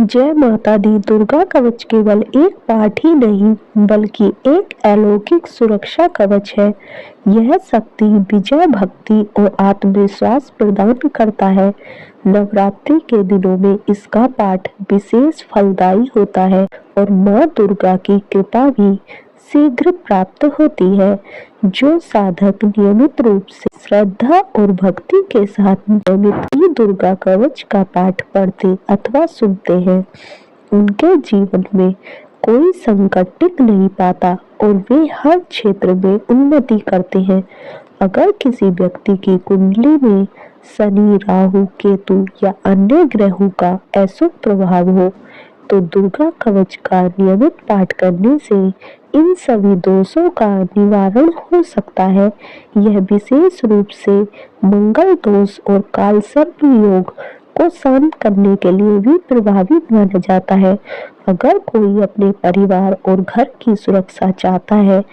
जय माता दी दुर्गा कवच केवल एक पाठ ही नहीं बल्कि एक अलौकिक सुरक्षा कवच है। यह शक्ति, विजय, भक्ति और आत्मविश्वास प्रदान करता है। नवरात्रि के दिनों में इसका पाठ विशेष फलदायी होता है और माँ दुर्गा की कृपा भी शीघ्र प्राप्त होती है। जो साधक नियमित रूप से श्रद्धा और भक्ति के साथ नियमित दुर्गा कवच का पाठ पढ़ते अथवा सुनते हैं, उनके जीवन में कोई संकट टिक नहीं पाता और वे हर क्षेत्र में उन्नति करते हैं। अगर किसी व्यक्ति की कुंडली में शनि, राहु, केतु या अन्य ग्रहों का अशुभ प्रभाव हो, तो दुर्गा कवच का नियमित पाठ करने से इन सभी दोषों का निवारण हो सकता है। यह विशेष रूप से मंगल दोष और कालसर्प योग को शांत करने के लिए भी प्रभावी माना जाता है। अगर कोई अपने परिवार और घर की सुरक्षा चाहता है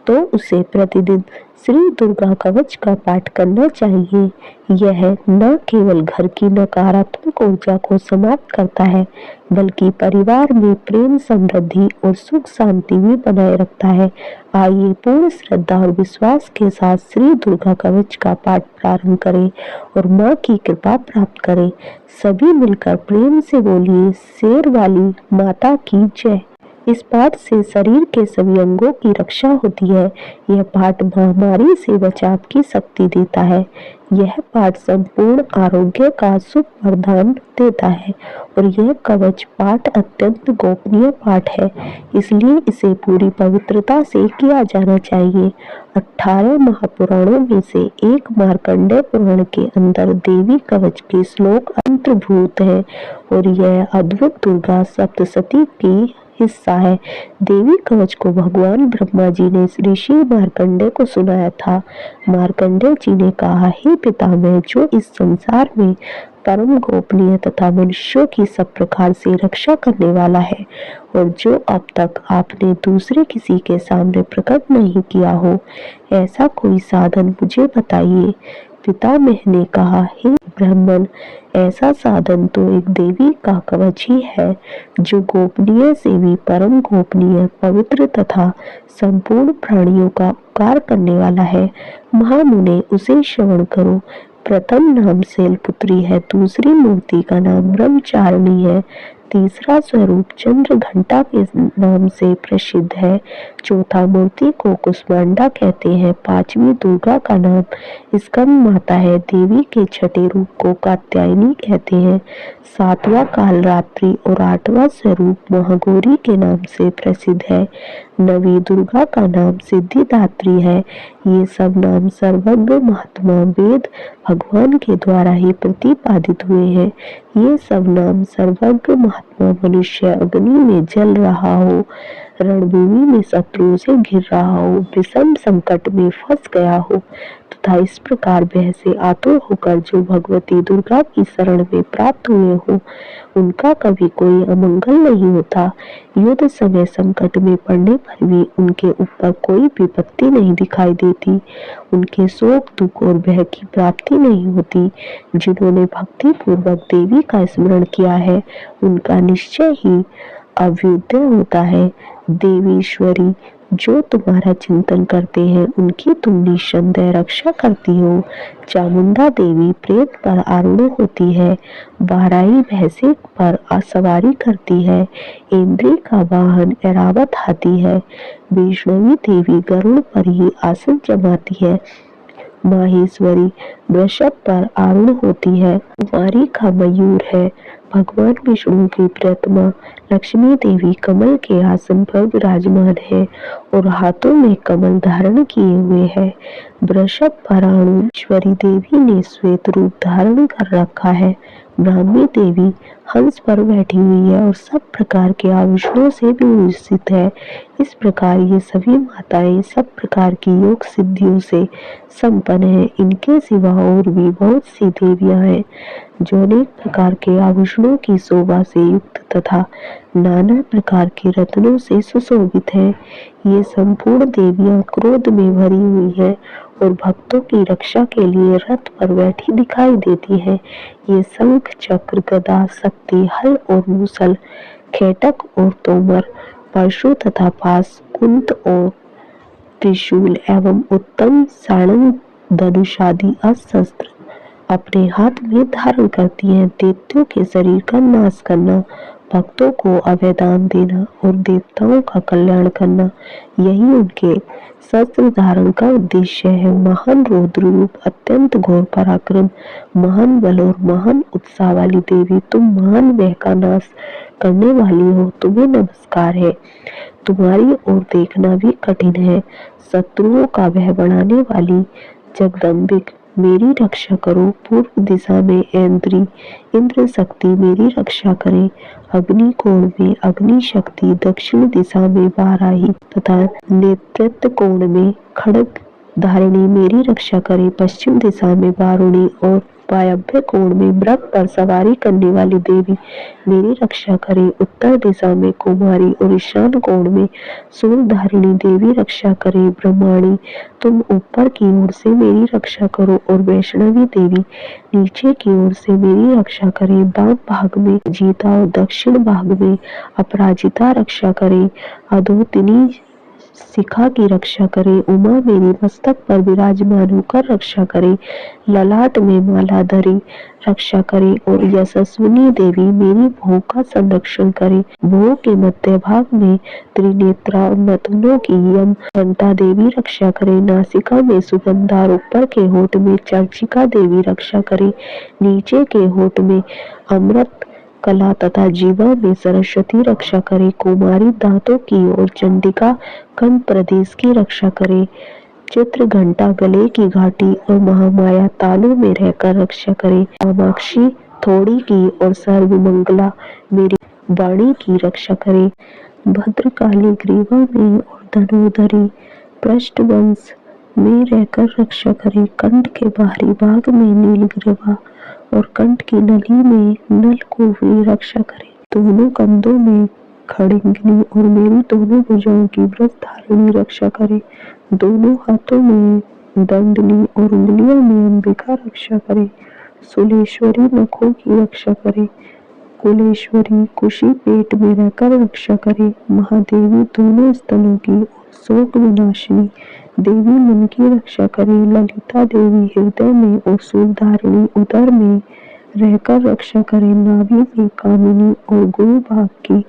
तो उसे प्रतिदिन श्री दुर्गा कवच का पाठ करना चाहिए। यह न केवल घर की नकारात्मक ऊर्जा को समाप्त करता है बल्कि परिवार में प्रेम, समृद्धि और सुख शांति भी बनाए रखता है। आइए पूर्ण श्रद्धा और विश्वास के साथ श्री दुर्गा कवच का पाठ प्रारंभ करें और माँ की कृपा प्राप्त करें। सभी मिलकर प्रेम से बोलिए, शेर वाली माता की जय। इस पाठ से शरीर के सभी अंगों की रक्षा होती है। यह पाठ महामारी से बचाव की शक्ति देता है। यह पाठ संपूर्ण आरोग्य का शुभ वरदान देता है और यह कवच पाठ अत्यंत गोपनीय पाठ है, इसलिए इसे पूरी पवित्रता से किया जाना चाहिए। 18 महापुराणों में से एक मार्कंडेय पुराण के अंदर देवी कवच के श्लोक अंतर्भूत है और यह अद्भुत दुर्गा सप्तशती की हिस्सा है। देवी कवच को भगवान ब्रह्मा जी ने ऋषि मार्कंडेय को सुनाया था। मार्कंडेय जी ने कहा, हे पितामह, जो इस संसार में परम गोपनीय तथा मनुष्यों की सब प्रकार से रक्षा करने वाला है और जो अब तक आपने दूसरे किसी के सामने प्रकट नहीं किया हो, ऐसा कोई साधन मुझे बताइए। पितामह ने कहा, हे ब्राह्मण, ऐसा साधन तो एक देवी का कवच ही है जो गोपनीय से भी परम गोपनीय, पवित्र तथा संपूर्ण प्राणियों का उपकार करने वाला है। महामुने, उसे श्रवण करो। प्रथम नाम शैलपुत्री है, दूसरी मूर्ति का नाम ब्रह्मचारिणी है, तीसरा स्वरूप चंद्र घंटा के नाम से प्रसिद्ध है, चौथा मूर्ति को कुष्मांडा कहते हैं, पांचवी दुर्गा का नाम स्कंद माता है, देवी के छठे रूप को कात्यायनी कहते हैं, सातवां कालरात्रि और आठवां स्वरूप महागौरी के नाम से प्रसिद्ध है, नवी दुर्गा का नाम सिद्धिदात्री है। ये सब नाम सर्वज्ञ महात्मा वेद भगवान के द्वारा ही प्रतिपादित हुए हैं। ये सब नाम सर्वज्ञ महात्मा मनुष्य अग्नि में जल रहा हो, रणभूमि में शत्रुओं से घिर रहा हो, विषम संकट में फंस गया हो तथा इस प्रकार भय से आतुर होकर जो भगवती दुर्गा की शरण में प्राप्त हुए हो, उनका कभी कोई अमंगल नहीं होता। युद्ध समय संकट में पड़ने पर भी उनके ऊपर कोई विपत्ति नहीं दिखाई देती, उनके शोक, दुख और भय की प्राप्ति नहीं होती। जिन्होंने भक्ति पूर्वक देवी का स्मरण किया है, उनका निश्चय ही अभ्युदय होता है। देवीश्वरी, जो तुम्हारा चिंतन करते हैं, उनकी तुम निस्संदेह रक्षा करती हो। चामुंडा देवी प्रेत पर आरूढ़ होती है, बाराही भैंसे पर सवारी करती है, इंद्री का वाहन ऐरावत हाथी है, वैष्णवी देवी गरुड़ पर ही आसन जमाती है, माहेश्वरी वृषभ पर आरूढ़ होती है, कुमारी का मयूर है, भगवान विष्णु की प्रियतमा लक्ष्मी देवी कमल के आसन पर विराजमान है और हाथों में कमल धारण किए हुए है। वृषभ पर आरूढ़ देवी ने श्वेत रूप धारण कर रखा है। ब्राह्मी देवी हंस पर बैठी हुई है और सब प्रकार के आभूषणों से विभूषित है। इस प्रकार ये सभी माताएं सब प्रकार की योग सिद्धियों से संपन्न है। इनके सिवा और भी बहुत सी देवियां हैं जो अनेक प्रकार के आभूषणों की शोभा से युक्त तथा नाना प्रकार के रत्नों से सुशोभित है। ये संपूर्ण देवियां क्रोध में भरी हुई है और भक्तों की रक्षा के लिए रथ पर बैठी दिखाई देती है। ये शंख चक्र गदा शक्ति हल और मूसल खेटक और तोमर परशु तथा पास कुंत और त्रिशूल एवं उत्तम सारंग धनुष आदि अस्त्र अपने हाथ में धारण करती हैं। दैत्यों के शरीर का नाश करना, भक्तों को अभयदान देना और देवताओं का कल्याण करना, यही उनके शस्त्र धारण का उद्देश्य है। महान रौद्र रूप, अत्यंत घोर पराक्रम, महान बल और महान उत्साह वाली देवी, तुम महान भय का नाश करने वाली हो, तुम्हें नमस्कार है। तुम्हारी ओर देखना भी कठिन है। शत्रुओं का भय बढ़ाने वाली जगदम्बिक, मेरी रक्षा करो। पूर्व दिशा में इंद्र शक्ति मेरी रक्षा करे। अग्नि कोण में अग्नि शक्ति, दक्षिण दिशा में वाराही तथा नेतृत्व कोण में खड्ग धारिणी मेरी रक्षा करे। पश्चिम दिशा में वारुणी और वायव्य कोण में मृग पर सवारी करने वाली देवी मेरी रक्षा करे। उत्तर दिशा में कुमारी और ईशान कोण में सूर्यधारिणी देवी रक्षा करे। ब्रह्माणी, तुम ऊपर की ओर से मेरी रक्षा करो और वैष्णवी देवी नीचे की ओर से मेरी रक्षा करे। वाम भाग में जीता और दक्षिण भाग में अपराजिता रक्षा करे। अधोतिनी शिखा की रक्षा करे। उमा मेरी मस्तक पर विराजमान होकर रक्षा करे। ललाट में मालाधरी रक्षा करे और यशस्विनी देवी मेरी भोग का संरक्षण करे। भोग के मध्य भाग में त्रिनेत्रा और नथुनों की यम घंटा देवी रक्षा करे। नासिका में सुगंधा और ऊपर के होठ में चर्चिका देवी रक्षा करे। नीचे के होठ में अमृत कला तथा जीवा में सरस्वती रक्षा करे। कुमारी दांतों की और चंडिका कंठ प्रदेश की रक्षा करे। चित्र घंटा गले की घाटी और महामाया तालु में रहकर रक्षा करे। कामाक्षी थोड़ी की और सर्वमंगला मेरी वाणी की रक्षा करे। भद्रकाली ग्रीवा में और धनुधरी पृष्ठवंश में रहकर रक्षा करे। कंठ के बाहरी भाग में नीलग्रीवा और कंठ की नली में नल को भी रक्षा करे। दोनों कंधों में खड़िंगिनी और मेरी दोनों भुजाओं की व्रतधारिणी रक्षा करे। दोनों हाथों में दंडनी और उंगलियों में अंबिका रक्षा करे। सुलेश्वरी नखों की रक्षा करे। कुलेश्वरी कुशी पेट में रहकर रक्षा करे। महादेवी दोनों स्तनों की और शोक विनाशिनी देवी मन की रक्षा करे। ललिता देवी हृदय में और सूर्यधारिणी उदर में रहकर रक्षा करे। नाभि में कामिनी और गुरु भाग की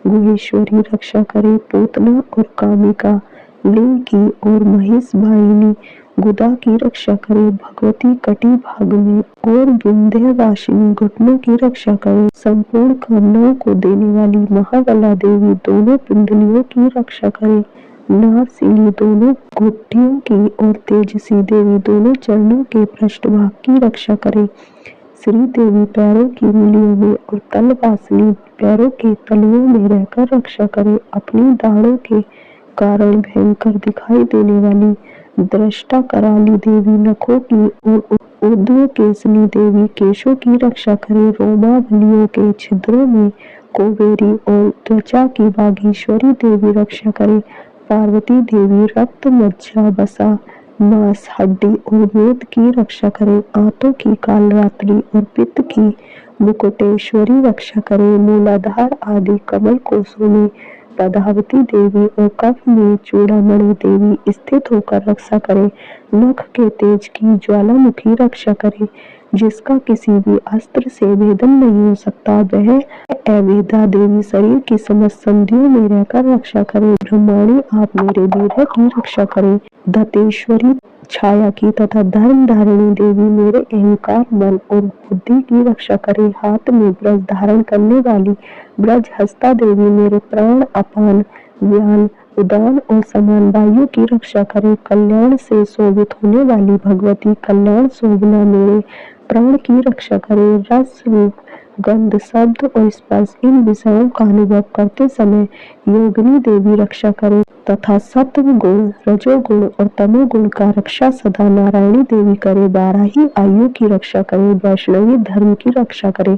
गुहेश्वरी रक्षा करे। पूतना और कामिका लिंग की और महेश वाहिनी गुदा की रक्षा करे। भगवती कटी भाग में और विंध्यवासिनी घुटनों की रक्षा करे। संपूर्ण कामनाओं को देने वाली महाबला देवी दोनों पिंडलियों की रक्षा करे। नारसिली दोनों घुटियों की और तेजसी देवी दोनों चरणों के पृष्ठभाग की रक्षा करे। श्री देवी पैरों की उंगलियों में और तलवासनी पैरों के तलुओं में रहकर रक्षा करे। अपनी दाढ़ों के कारण भयंकर दिखाई देने वाली दृष्टा कराली देवी नखों की और ऊर्ध्व केसनी देवी केशों की रक्षा करे। रोमावलियों के छिद्रों में कोवेरी और त्वचा की बागेश्वरी देवी रक्षा करे। पार्वती देवी रक्त मज्जा बसा मांस हड्डी और वेद की रक्षा करे। आंतों की कालरात्रि और पित्त की मुकुटेश्वरी रक्षा करे। मूलाधार आदि कमल कोशों में पदावती देवी और कफ में चूड़ामणि देवी स्थित होकर रक्षा करे। नख के तेज की ज्वालामुखी रक्षा करे। जिसका किसी भी अस्त्र से भेदन नहीं हो सकता, वह अवेदा देवी शरीर की समस्त संधियों में रहकर रक्षा करे। ब्रह्माणी, आप मेरे देह की रक्षा करे। दत्तेश्वरी छाया की तथा धर्म धारिणी देवी मेरे अहंकार मन और बुद्धि की रक्षा करे। हाथ में ब्रज धारण करने वाली ब्रज हस्ता देवी मेरे प्राण अपान व्यान उदान और समान वायु की रक्षा करे। कल्याण से शोभित होने वाली भगवती कल्याण शोभना मेरे प्राण की रक्षा करे। रस रूप गंध, शब्द और स्पर्श, इन विषयों का अनुभव करते समय योगिनी देवी रक्षा करे तथा सत्व गुण, रजोगुण और तमोगुण का रक्षा सदा नारायणी देवी करे। बाराही आयु की रक्षा करे, वैष्णवी धर्म की रक्षा करे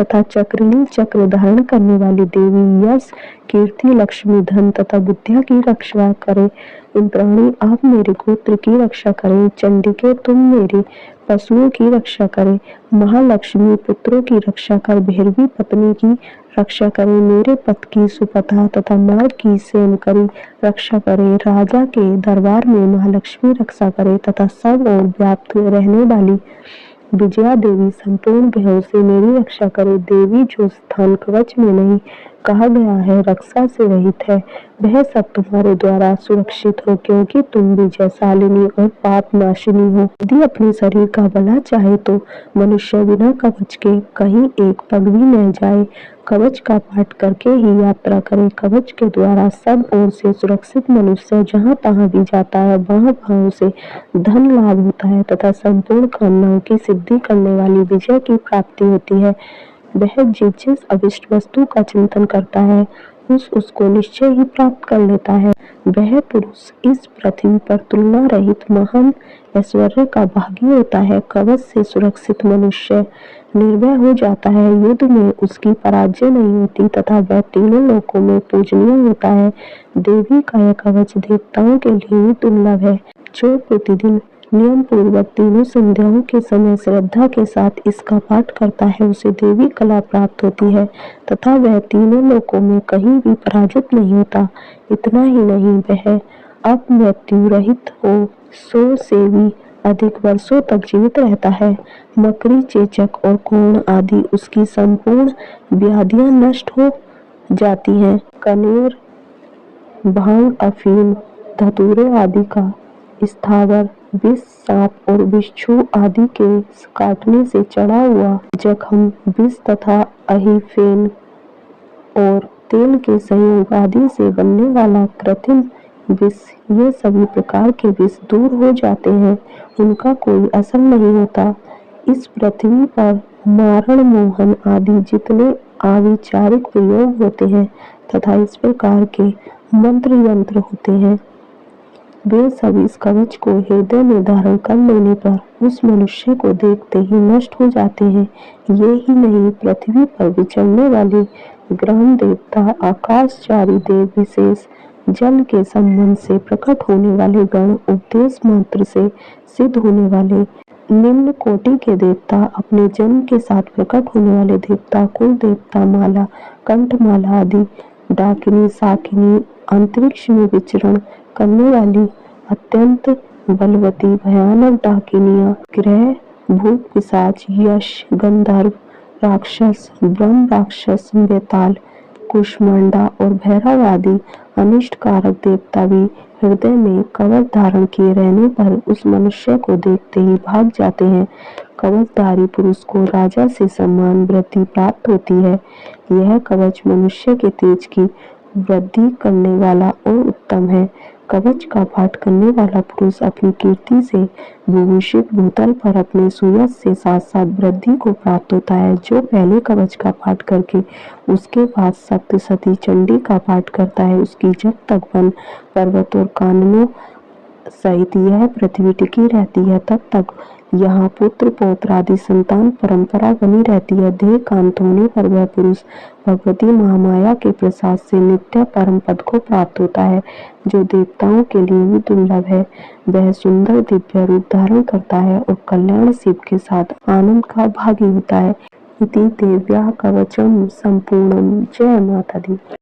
तथा चक्रिणी चक्र धारण करने वाली देवी यश, कीर्ति, लक्ष्मी, धन तथा बुद्धिया की रक्षा करे। इंद्राणी आप मेरे गोत्र की रक्षा करे। चंडिके तुम मेरे पशुओं की रक्षा करे। महालक्ष्मी पुत्रों की रक्षा कर। भैरवी पत्नी की रक्षा करे। मेरे पति की सुपथा तथा मार्ग की सेन करी रक्षा करे। राजा के दरबार में महालक्ष्मी रक्षा करे तथा सब और व्याप्त रहने वाली विजया देवी संपूर्ण भयों से मेरी रक्षा करे। देवी जो स्थान कवच में नहीं कहा गया है रक्षा से रहित है, वह सब तुम्हारे द्वारा सुरक्षित हो, क्योंकि तुम विजयशालिनी और पाप नाशिनी हो। यदि अपने शरीर का भला चाहे तो मनुष्य बिना कवच के कहीं एक पग भी न जाए। कवच का पाठ करके ही यात्रा करे। कवच के द्वारा सब ओर से सुरक्षित मनुष्य जहाँ तहाँ भी जाता है, वहाँ उसे धन लाभ होता है तथा संपूर्ण कामनाओं की सिद्धि करने वाली विजय की प्राप्ति होती है। वह जिस अभिष्ट वस्तु का चिंतन करता है उसको निश्चय ही प्राप्त कर लेता है। वह पुरुष इस पृथ्वी पर तुलना रहित महान ऐश्वर्य का भागी होता है। कवच से सुरक्षित मनुष्य निर्भय हो जाता है। युद्ध में उसकी पराजय नहीं होती तथा वह तीनों लोकों में पूजनीय होता है। देवी का यह कवच देवताओं के लिए ही दुर्लभ है। जो प्रतिदिन नियम पूर्वक तीनों संध्याओं के समय श्रद्धा के साथ इसका पाठ करता है उसे देवी कला प्राप्त होती है तथा वह तीनों लोकों में कहीं भी पराजित नहीं होता। इतना ही नहीं, वह अब मृत्यु रहित हो 100 से भी अधिक वर्षों तक जीवित रहता है। मकड़ी, चेचक और कोढ़ आदि उसकी संपूर्ण व्याधियां नष्ट हो जाती हैं। कनेर, भांग, अफीम, धतूरे आदि का स्थावर, विष, सांप और बिच्छू आदि के काटने से चढ़ा हुआ जख्म, विष तथा अहिफेन और तेल के संयोग आदि से बनने वाला कृत्रिम विष, ये सभी प्रकार के विष दूर हो जाते हैं, उनका कोई असर नहीं होता। इस पृथ्वी पर मारण, मोहन आदि जितने आविचारिक प्रयोग होते हैं तथा इस प्रकार के मंत्र यंत्र होते हैं, वे सब इस कवच को हृदय में धारण कर लेने पर उस मनुष्य को देखते ही नष्ट हो जाते हैं। ये ही नहीं, पृथ्वी पर विचरने वाले ग्रह देवता, आकाशचारी देव, विशेष जल के संबंध से प्रकट होने वाले गण, उपदेश मंत्र से सिद्ध होने वाले निम्न कोटि के देवता, अपने जन्म के साथ प्रकट होने वाले देवता, कुल देवता, माला, कंठमाला आदि, डाकिनी, साकिनी, अंतरिक्ष में विचरण करने वाली अत्यंत बलवती भयानक डाकिनियां, ग्रह, भूत, पिशाच, यश, गंधर्व, राक्षस, ब्रह्म राक्षस, बेताल, कुष्मांडा और भैरव आदि अनिष्ट कारक देवता भी हृदय में कवच धारण किए रहने पर उस मनुष्य को देखते ही भाग जाते हैं। कवचधारी पुरुष को राजा से सम्मान वृद्धि प्राप्त होती है। यह कवच मनुष्य के तेज की वृद्धि करने वाला और उत्तम है। कवच का पाठ करने वाला पुरुष अपनी कीर्ति से विभूषित भूतल पर अपने सुयश से साथ साथ वृद्धि को प्राप्त होता है। जो पहले कवच का पाठ करके उसके बाद सप्तशती चंडी का पाठ करता है, उसकी जब तक वन, पर्वत और काननों सहित यह पृथ्वी टिकी रहती है, तब तक यहाँ पुत्र पौत्र आदि संतान परंपरा बनी रहती है। देह कांत होने पर वह पुरुष भगवती महामाया के प्रसाद से नित्य परम पद को प्राप्त होता है, जो देवताओं के लिए भी दुर्लभ है। वह सुंदर दिव्य रूप धारण करता है और कल्याण शिव के साथ आनंद का भागी होता है। इति देव्या कवचम संपूर्णम। जय माता दी।